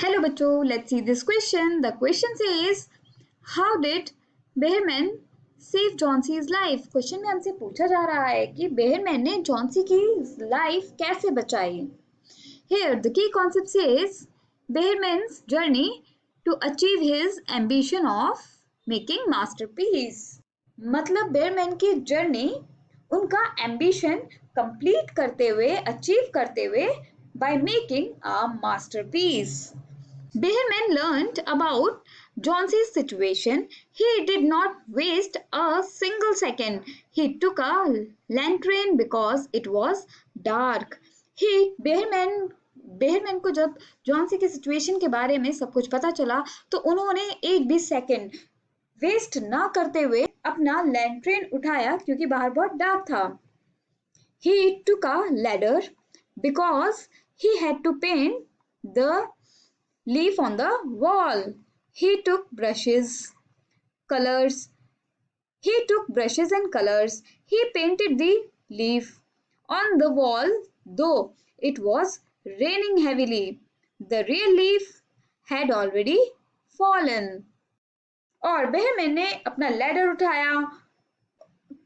Hello बच्चों, let's see this question. The question says, how did Behrman save जॉन्सी's life? Question में हमसे पूछा जा रहा है कि बेहरमैन ने जॉन्सी की लाइफ कैसे बचाई. Here the key concept says Behrman's journey to achieve his ambition of making masterpiece. मतलब बेहरमैन की जर्नी उनका एम्बिशन कंप्लीट करते हुए अचीव करते हुए by making a masterpiece. Behrman learned about Johnson's situation. He did not waste a single second. He took a lantern because it was dark. Behrman को जब Johnsy की situation के बारे में सब कुछ पता चला तो उन्होंने एक भी सेकंड वेस्ट ना करते हुए अपना लैंटर्न उठाया क्योंकि बाहर बहुत डार्क था. He took a ladder because he had to paint the leaf on the wall. He took brushes, colors. He took brushes and colors. He painted the leaf on the wall, though it was raining heavily. The real leaf had already fallen. और Behrman ने अपना ladder उठाया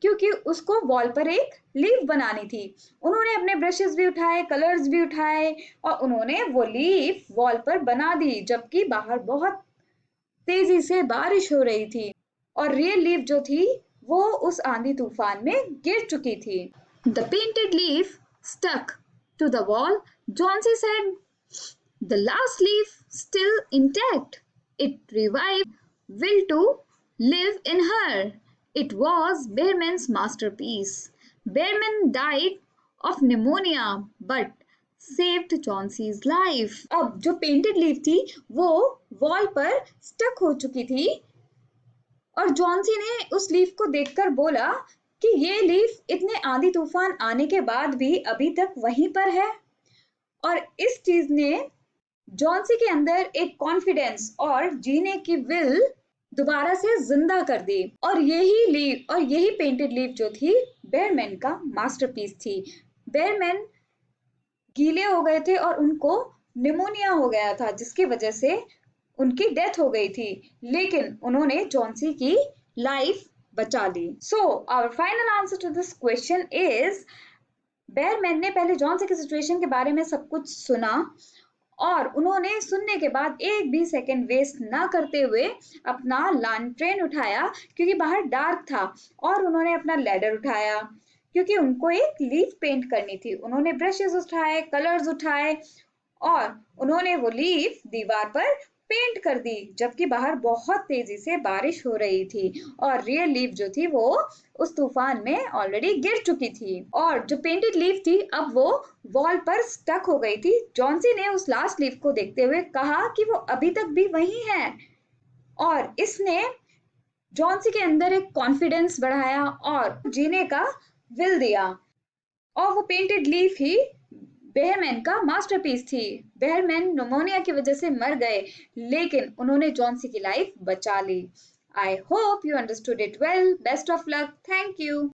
क्योंकि उसको wall पर एक leaf बनानी थी. उन्होंने अपने ब्रशेस भी उठाए, कलर्स भी उठाए और उन्होंने वो लीफ वॉल पर बना दी जबकि बाहर बहुत तेजी से बारिश हो रही थी और रियल लीफ जो थी वो उस आंधी तूफान में गिर चुकी थी. The painted leaf stuck to the wall. Johnsy said, "The last leaf still intact. It revived will to live in her." It was Behrman's masterpiece. Behrman died of pneumonia but saved Johnson's life. अब जो painted leaf थी वो wall पर stuck हो चुकी थी और Johnsy ने उस लीफ को देखकर बोला कि ये लीफ इतने आंधी तूफान आने के बाद भी अभी तक वहीं पर है. और इस चीज ने जॉन्सी के अंदर एक कॉन्फिडेंस और जीने की विल दोबारा से जिंदा कर दी. और यही पेंटेड लीफ जो थी बेहरमैन का मास्टरपीस थी. बेहरमैन गीले हो गए थे और उनको निमोनिया हो गया था जिसकी वजह से उनकी डेथ हो गई थी, लेकिन उन्होंने जॉन्सी की लाइफ बचा ली. So our final answer to this question is Behrman ने पहले जॉन्सी की सिचुएशन के बारे में सब कुछ सुना और उन्होंने सुनने के बाद एक भी सेकंड वेस्ट ना करते हुए अपना लैंटर्न उठाया क्योंकि बाहर डार्क था और उन्होंने अपना लैडर उठाया क्योंकि उनको एक लीफ पेंट करनी थी. उन्होंने ब्रशेस उठाए, कलर्स उठाए और उन्होंने वो लीफ दीवार पर पेंट कर दी जबकि बाहर बहुत तेजी से बारिश हो रही थी और रियल लीफ जो थी वो उस तूफान में ऑलरेडी गिर चुकी थी और जो पेंटेड लीफ थी अब वो वॉल पर स्टक हो गई थी. जॉन्सी ने उस लास्ट लीफ को देखते हुए कहा कि वो अभी तक भी वही है और इसने जॉन्सी के अंदर एक कॉन्फिडेंस बढ़ाया और जीने का विल दिया और वो पेंटेड लीफ ही बेहरमैन का मास्टरपीस थी. बेहरमैन निमोनिया की वजह से मर गए लेकिन उन्होंने जॉन्सी की लाइफ बचा ली. I hope you understood it well. Best of luck. Thank you.